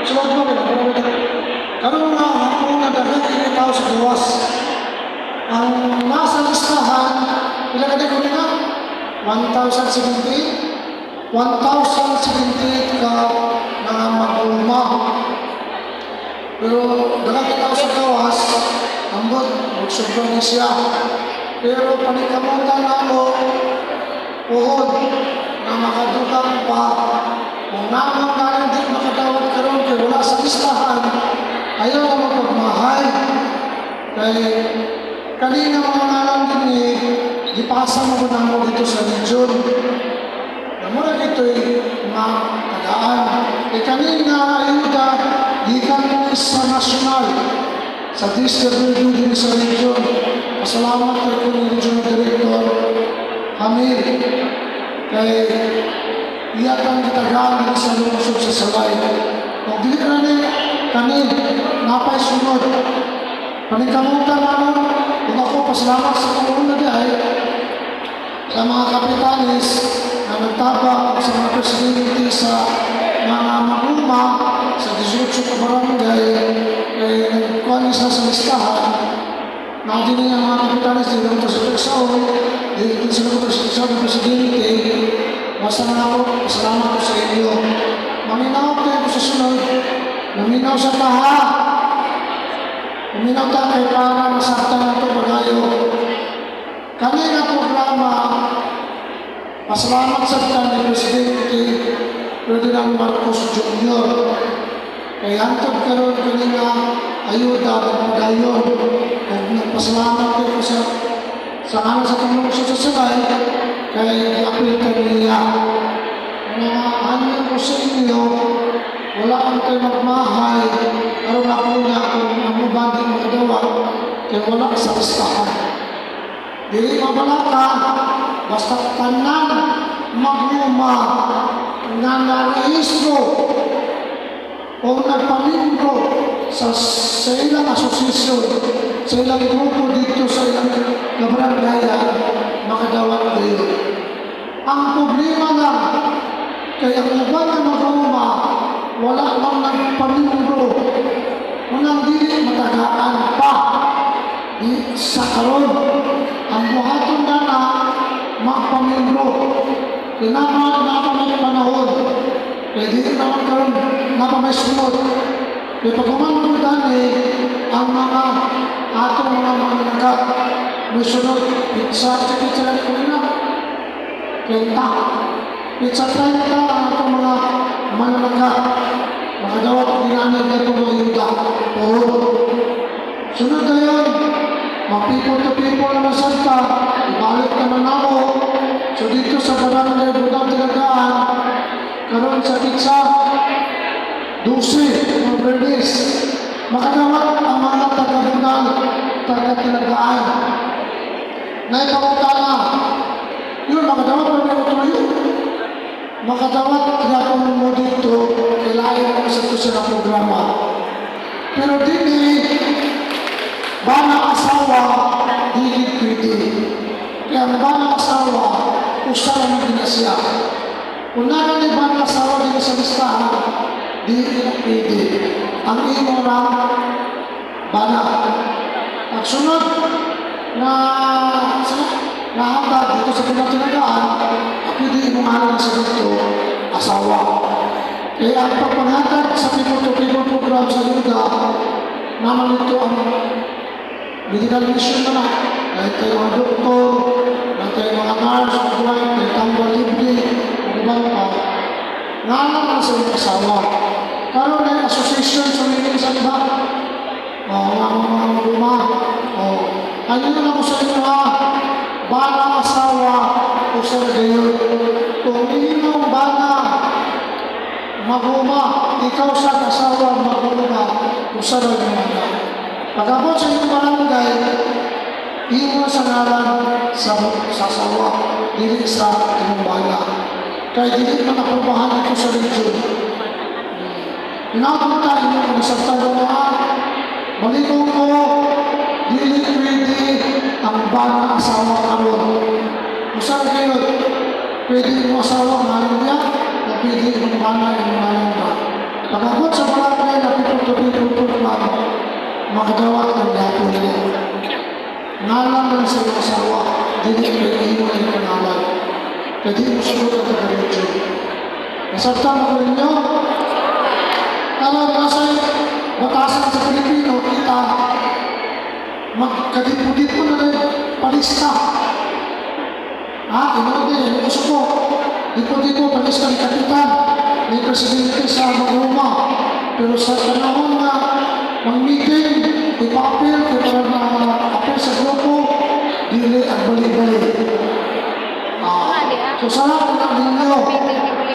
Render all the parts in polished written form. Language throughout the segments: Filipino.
Sulod mo kaya karon nga ako nga daghang kinitaw sa gawas. Ang nasa listahan, pila ka ko nga? 1,078 ka mga magulma. Pero daghang kinitaw sa gawas, ambot magsobrang na siya. Pero panikamutan ako, uhod na makadugang pa. Kung namang galing din makadawat karon kay wala sa listahan, ayaw na magpagmahal. Kaya kanina mga ngalan din ipasa mo na mo dito sa region. Namura dito mga tagaan. Kanina ayuda, gikan sa nasyonal, sa district din sa region. Pasalamat ko ni Regional Director Hamir. Kaya iyatang kitagaan sa lungsod sa Salay. Kung di na kanin, napay sunod. Paningkamutan naman, kung ako pasalamat sa Pangulo na dihay, sa mga kapitanis na nagtabak sa mga presidente sa mga maguma sa 18 ka barangay, kaya nagkuhanis na sa listahan, na din ang mga kapitanis, di naman sa Pagsaon, di sila ko sa presidente, basta na ako, pasalamat ko sa inyo. Maminaw tayo ko sa sunod, maminaw sa taha, maminaw tayo kay para masaktan na ito bagayo. Kanina programa, pasalamat sa ni Presidente Ferdinand Marcos Jr. Kaya hantod karon kanina ayuda at padayon. Kaya nagpasalamat ko sa kanan sa Pangulong sa Salay, kaya i-apilitan niya. Mga ano ko sa inyo, wala kang kayo magmahal, pero nakuna kung namubang din makadawa, kaya wala sa listahan. Dili mabalaka, basta tanan magluma na narehistro o nagpalinggo sa ilang asosisyon, sa ilang grupo dito sa ilang kabaranggayan, makadawat kayo. Ang problema lang, kaya ang iba na magluma, wala lang nagpalinggo, unang dili matagaan pa sa karon. Ang buhaton na magpamilyo. Kinaman may panahon. Kaya dito naman karon may sunod. Kaya pag umanong dani, ang mga atong mga mananagat, may sunod, pizza lang ko na. Kenta. Pizza 30 ang atong mga mananagat. Makadawat ang ginanay na itong mga yuda. Sunod na yun. People to people na Santa, ibalik naman ako. So dito sa barangay Budang Tilagaan, karon sa pizza, 12 ng Bernis, makadawat ang mga taga-Budang, taga-Tilagaan. Naipakutana, yun, makadawat pa rin ito yun. Makadawat, kaya kung mo dito, kailangan ko sa ito sa programa. Pero dini, bana asawa, dili pwede. Kaya ang bana asawa, usa lang din siya. Kung naman ni bana asawa dito sa listahan, dili na pwede. Ang imo lang, bana. At sunod na handa dito sa pinagtinagaan, pwede mo nga sa dito, asawa. Kaya ang pagpanghatag sa people-to-people program sa Yuda, naman ito ang medical mission na kahit kayo mga doktor, kahit kayo mga nurse, kahit tambal libre, ibang pa, nga naman sa inyong asawa. Karoon na association sa mga sa iba, mga luma, ano na ako sa inyo bana asawa, o sa gayon, kung inyong bana, maguma, ikaw sa asawa, maguma, o sa gayon. Pagkabot sa inyong barangay, iyon sa ngalan sa asawa, dili sa inyong bala. Kaya dili man aprobahan ito sa region. Pinapunta inyo kung sa tanungan, balikom ko, dili pwede ang bala asawa karon. Usap kayo, pwede mo asawa ngayon niya, o pwede mong bala yung ngayon ba. Pagkabot sa barangay, makadawat ng dato niya. Ngalan lang sa iyong asawa, dili may imo ang pangalan. Kaya di mo sagot ang taga-radio. Nasabtan mo ko ninyo, alam nasa batasan sa Pilipino, kita magkadipo-dipo na rin, palista. Ino din, ano gusto ko? Dipo-dipo, palista ni Kapitan, ni Presidente sa Roma. Pero sa panahon na mag-meeting, ipapil, kaya na apil sa grupo, dili ang bali-bali. So sarap na ninyo.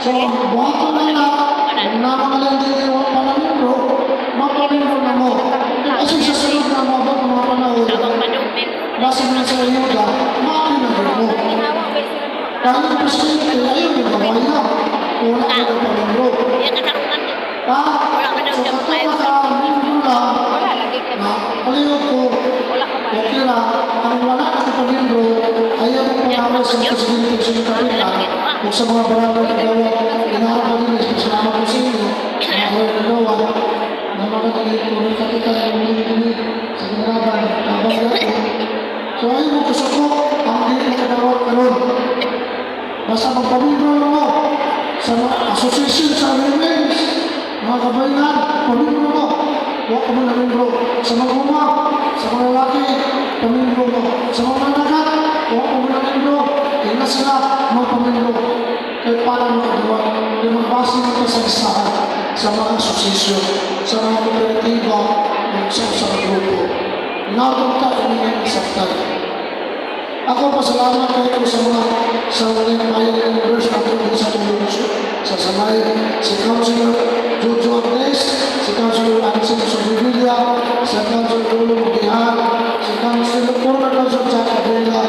So, buhato na na, kung namangalan din yung panamindro, mapamindro na mo. Kasi sa sunod na mga panahon, base na sa ayuda, mapinagin mo. Kahit yung presidente, ayun yung gawin na. Wala ka ng pamindro. So katamindro lang, na palihog ko, okay lang, ang wala ka ng pamindro, ayaw mo panawal sa presidente sa kapitan, kung sa mga barangay na gawa, inaharap ko din, salamat ko sa inyo, mga barangay na gawa, na mga naging kung kapitan ng mga sa ginaraban, habang gato. So ayun mo, gusto ko, ang hindi nakadawat ka ron. Basta magpamindro mo sa mga association sa women's, mga kabayan, pamindro mo. Huwag ka mo namindro. Sa mga uma, sa mga lalaki, pamindro mo. Sa mga nagat, huwag ka mo namindro. Tingnan sila, magpamindro. Kaya para makagawa, yung magbasa natin sa listahan sa mga association, sa mga kooperatiba, sa grupo. Nakakot ka, hindi isaktan. Ako pasalamat kayo sa walang bayan ng verse natin sa tulong sa Samay, si Councilor Jojo Agnes, si Councilor Ansin Sobrevilla, si Councilor Lolo Mugihan, si Councilor Former Councilor Jack Abela,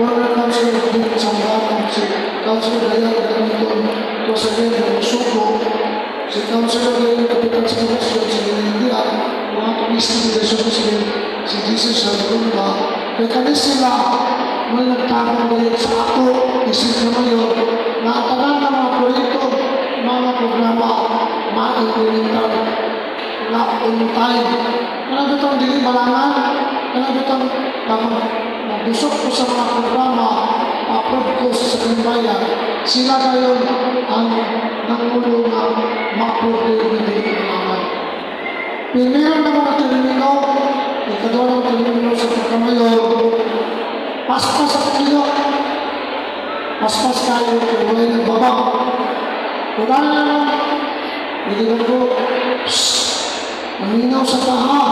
Former Councilor Din Sanggatan, si Councilor Dayan Ganitong, Rosalyn Sugo, si Councilor Dayan Kapitan sa Komisyon, si India, mga Komisyon ng Komisyon, si Jesus Sargumba, kaya kami sila, may nagtapang balik sa ako, isip naman yun, na tagal ng mga proyekto, mga programa, ma-implementan, na on time. Kaya bitang dili balangan, kaya bitang magdusok ko sa mga programa, approve ko sa Sakimbayan, sila ngayon ang nangulo na ma-approve ko yung dili balangan. Pinmeron ng mga termino, ikadwa ng termino sa pagkamayor, paspas sa pagkilo. Paspas kayo, kaya wala yung babang. Kung ano naman, hindi ko po, maminaw sa taha.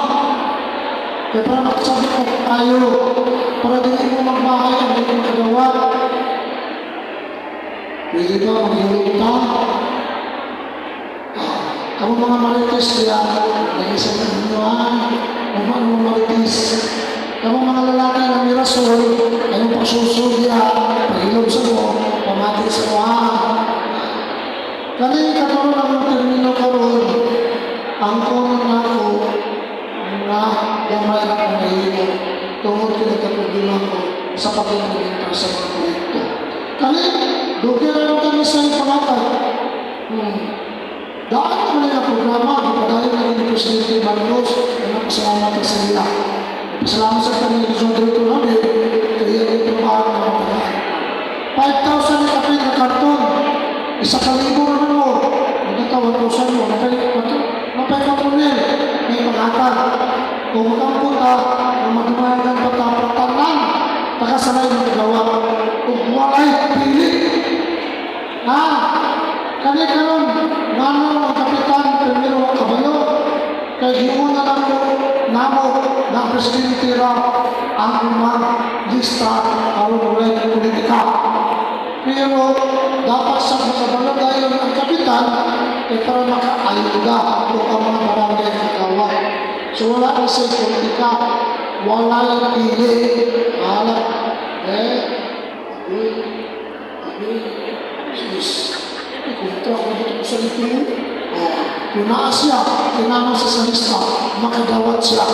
Kaya para makasabit ko tayo, para hindi mo magbahay ang hindi mo kagawa. Pwede ba maghilong ta? Kamu mga marites, kaya nag-isang nanunuan, kung ano mga marites. Kamu mga lalaki na may rasol, kayong pagsusulya, pag-ilog sa mo, pamati sa mo, Kani katulong ang termino karon, ang kuno na ko na gamay na pangahimo tungod kinagkatulungan ko sa pag-implementar sa mga proyekto. Kani, doon kami sa pangatay. Daan naman yung programa, ipadayon na ni Presidente Marcos, na pasalamat sa nila. Pasalamat sa kanyang Luzon dito namin, kaya ito pa ang mga pagkaan. 5,000 na kapit na karton, 1,000 naman mo, magkatawa 1,000 mo, napay kapunil, may pag-atal. Kung magkapunta, na madumayagan patapatanan, pagkasalay ng gawa, kung walay pili. Kani karon nano ang kapitan primero kabayo kay giuna nako namo ng presidente ra ang mga lista aron walay politika. Pero dapat sa kabayo dayon ang kapitan kay para makaayuda o ang mga barangay kagawa. So wala na sa politika, wala pili, wala kontra ko dito sa ito. Kung naa siya, kinama sa salista, makadawat siya.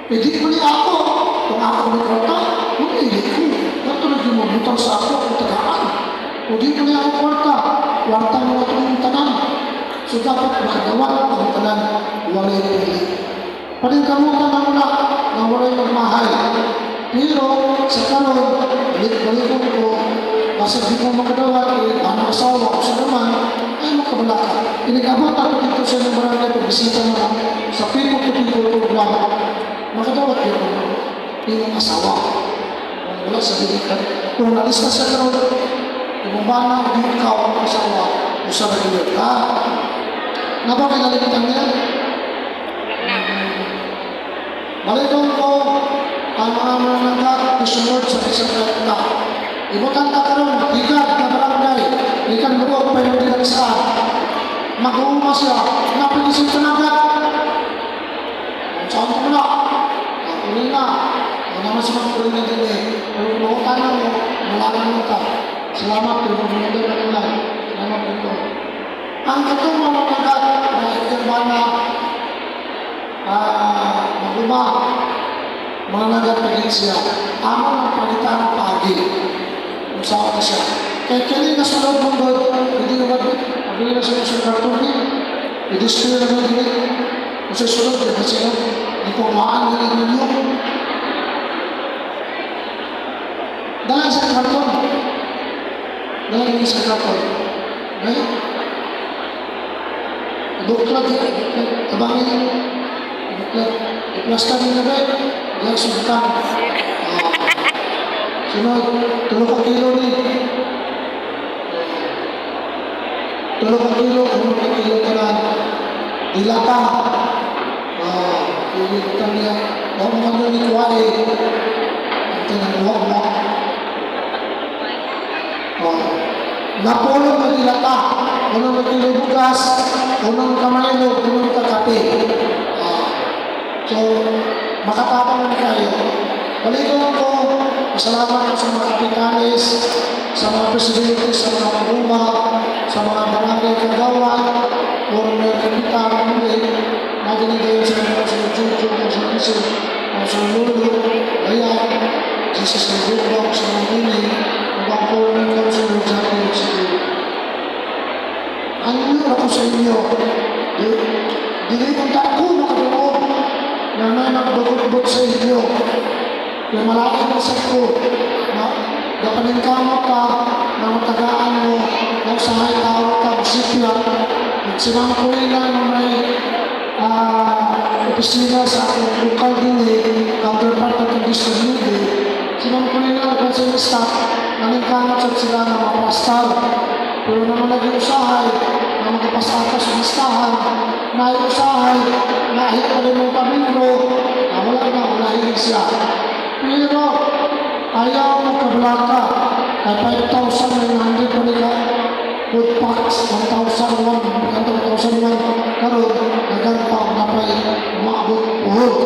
Hindi ko niya ako. Kung ako may kwarta, hindi ko. Natulad yung mabutang sa ako kung tagaan. Kung di ko niya ako kwarta, kwarta mo na itong tanan. So dapat makadawat ang tanan, walay pili. Paningkamutan na muna na wala'y magmahal. Pero sa karon, balik-balikon ko, kasi di mo makadawa, ang asawa ko sa naman, ay makabalaka. Inigabot ako dito sa mga barangay pagbisita naman sa people to people program. Makadawat yun ko, yung asawa. Kung wala sa dilikan. Kung nalis ka sa karon, umabana, di ikaw ang asawa, usa na yun. Napakay nalimutan niya? Baliton ko, ang mga mananangkat, isunod sa isang kata. Ibutan ka karon, higad na barangay, ikan buo pa yung dinagsahan. Mag-uuma siya, napinisip ka na agad. Kung saan ko na, nakunin na. Kung naman sa mga kunin na din eh. Pero kung makutan na mo, malaman mo ka. Salamat, pero kung hindi ka naman. Salamat dito. Ang katong mga mananangkat, na ikan na mag-uma, mga nagapagin siya, amo ng palitan ng pagi. Kung saan na siya. Kaya kaya na sa loob mong God, hindi naman, pabili na siya sa karton niya, i-display na naman din. Kung sa sunod, kasi hindi po maan na rin ninyo. Dalang sa karton. Dalang niya sa karton. Okay? Ibuklat yun, tabangin yun. Ibuklat. Iplastan yun na ba? Diyan sultan. Sunod, 3 kilo ni. 3 kilo, ano ka kilo ka lang? Dilata. Ilitan niya. Huwag mo ano ni Kuwai. Ang tinanong mo. Napulong na dilata. Unang na kilo bugas. Unang kamaylo. Unang kakape. So, makatapang na kayo. Balikan ko, masalamat ko sa mga kapitalis, sa mga presidente, sa mga paguma, sa mga barangay kagawan, kung may kapitan muli, naginagayon sa mga sa Juju, sa Isip, sa Lulu, Ayan, Jesus sa Jubok, sa Manini, ang former councilor sa City. Ano yun ako sa inyo? Dili kong tako nakadunod na may nagbagot-bot sa inyo. Kaya malaki na sa ko na kapaningkamot ka na matagaan mo ng sahay tao ka masipyan at sinang ko rin na may opisina sa aking local dili counterpart at distributed sinang ko rin na sa staff naningkamot sa sila na mapastal pero naman naging usahay na magpasaka sa listahan na yung usahay na ahit pa rin mong pamilyo na wala hilig siya. Pero ayaw mo kablaka ay 5,900 pa nila food packs 1,001 karon naganda na pa umabot uhod.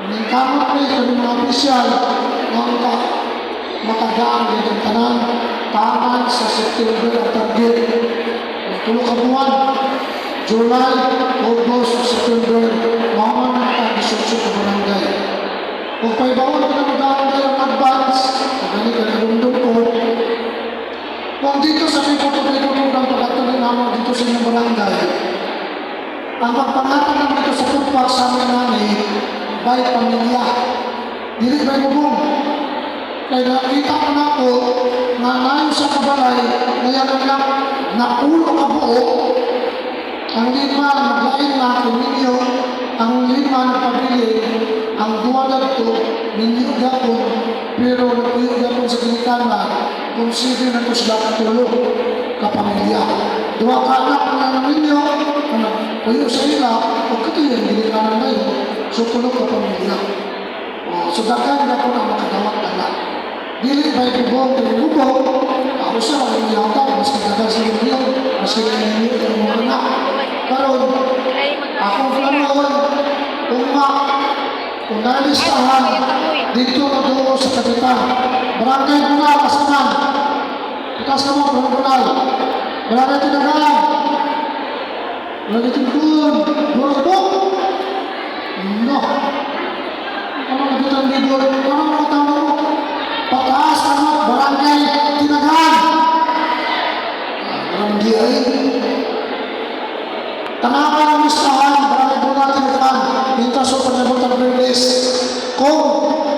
Ningkamot rin kami mga opisyal ng matagaan ng tanan taman sa September at target ng 3 ka buwan July, August, September mga nagkakisutso ka barangay. Kung paibaon ka na mag-aangay ang advance, pagani ka nagundong ko. Kung dito sa may pagpapay-pagpapay ng pagkatuloy naman dito sa inyong barangay, ang magpangatan naman dito sa pagpak sa amin namin, by pamilya. Dili by bubong. Kaya nakita ko na ako, na nayo sa kabalay, ngayon lang, napulo ka buo, ang 5 maglain na kung ninyo, ang 5 nagpabili, ang 2 na ito, ninyo gapon, pero nagpuyo gapon sa ginikana, kung sige na ito sila katulog, kapamilya. 2 ka-anak na ninyo, puyo sa ila, o katuloy ang ginikana na yun, so tulog kapamilya. So dagan gapon ang makadawat na. Dili ba ibubong, ako siya, ang yata, mas kagagag sa inyo, mas kagagag sa mga anak. Karon, akong planon, kung nalistahan, dito na doon sa kapitan. Barangay Bunal, Kasaman. Bukas ka mo, Barangay Bunal. Barangay Tinagaan. Barangay Tinagun. Burabok. No. Ano nabitan dito? Ano mga tao mo? Pataas ka mo, Barangay Tinagaan. Barangay Tanawan ang listahan, Barangay Bunal, Tinagaan. aso panabot ang Berdes. Kung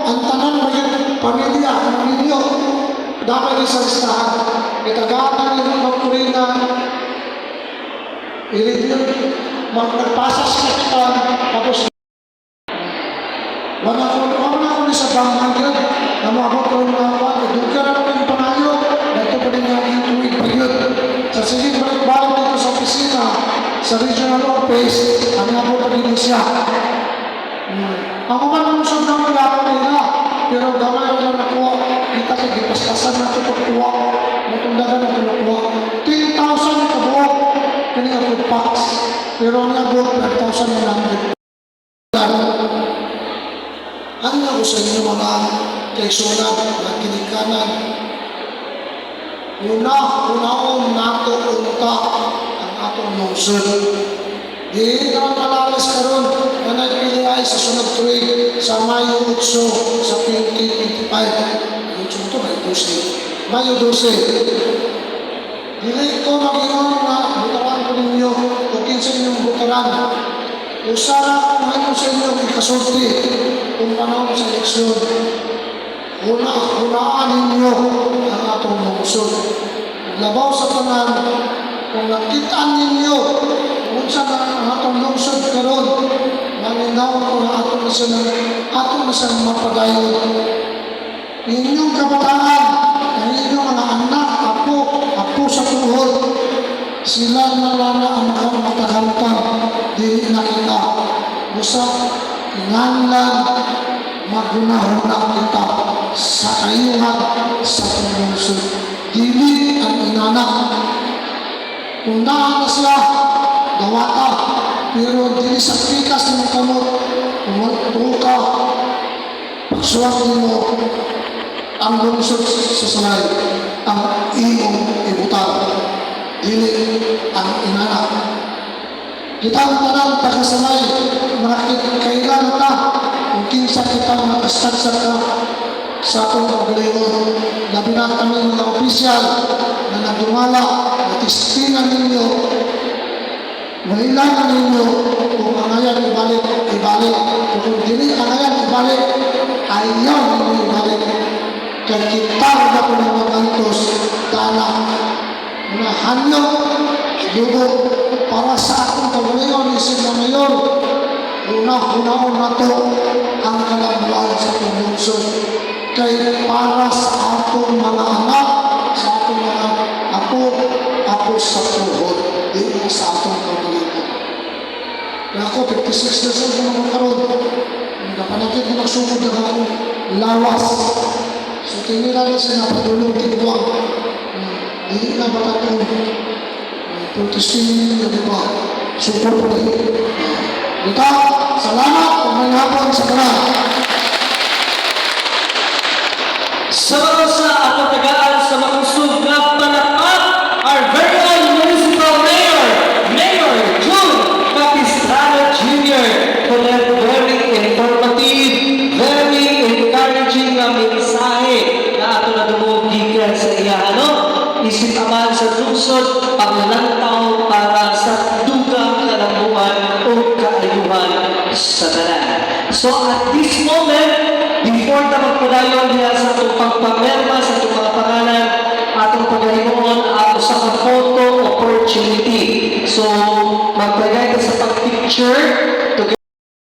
ang tanan maging pamilya, ang ninyo, dapat sa listahan. Itagakan ninyo magkurina, i-review, magpasas na kita, tapos wala ko ni sa banghan yun, na maabot ko yung mga pati, doon ka na yung panayo, dito pa din yung tuwid pa yun. Sa sige, balik-balik dito sa opisina, sa regional office, ang abot pa din siya. Ako man ang usap ng mga ako nila, pero gamay ko lang nakuha, kita ka, gipastasan na ito pagkuha, natundagan na ito nakuha. 10,000 na kabuok, kanina ko packs, pero ang abot, 9,000 na lang. Ano nga ko sa inyo mga kaisunan at kinikanan? Una-unaon nato unta ang atong lungsod. Di naman malalas karon na nagpili ay sa sunod tuig sa Mayo 8 sa 2025. Yung ito ba 12? Mayo 12. Dili ko mag-iwan na butaran ko ninyo o kinsa inyong butaran. Usara kung ano sa inyo ikasulti kung panahon sa leksyon. Hunaan ninyo ang atong lungsod. Labaw sa tanan, kung nakitaan ninyo kung saan ang atong lungsod karon, maminaw ko na atong na sa mapadayon. Inyong kabataan, ang inyong mga anak, apo sa tuhod, sila na ang matagaltang dili na kita. Busa, kinahanglan magunahuna kita sa kayuhan sa pangungsod. Dili ang inanak. Kung naan na siya, dawata, pero dili sa pikas ng kamot, kung ka, pagsuwag mo ang lungsod sa salay, ang iyong ibutan. Dili ang inanak. Kita ang tanang pagkasamay, kailan na kung kinsa kita makastagsag ka sa akong paglayon. Labi na kami mga opisyal na nagdumala, natistingan ninyo, mailangan ninyo kung angayan ibalik. Kung dili angayan ibalik, ayaw ninyo ibalik. Kaya kita na po ng mga antos, dala, na hanyog, lubog, para sa akong paglayon, isip na mayor, una-unaon na to ang kalabuan sa paglunsod. Kaya para sa atong mga anak, sa atong mga apo sa tuhod, di sa atong paglayon. Kaya ako, 56 years old na mga karoon, napanakit mo nagsugod na ako, lawas. So, tinira na siya na padulong tigwang. Hindi na matatong protestin na diba? Super po rin. Ito, salamat kung may hapon sa kanan. Sama sa atong tagaan sa makusog na palakpak, our very own municipal mayor, Mayor June Capistrano Jr. for their very informative, very encouraging na mensahe na ato na dumugikan sa iya, isip aman sa lungsod, paglantaw para sa dugang kalambuan o kaayuhan sa tanan. So at this moment, before na magpadayon niya sa itong pagpamerma sa itong mga pangalan, atong paghahimuon ato sa photo opportunity. So magpagay ka sa pag-picture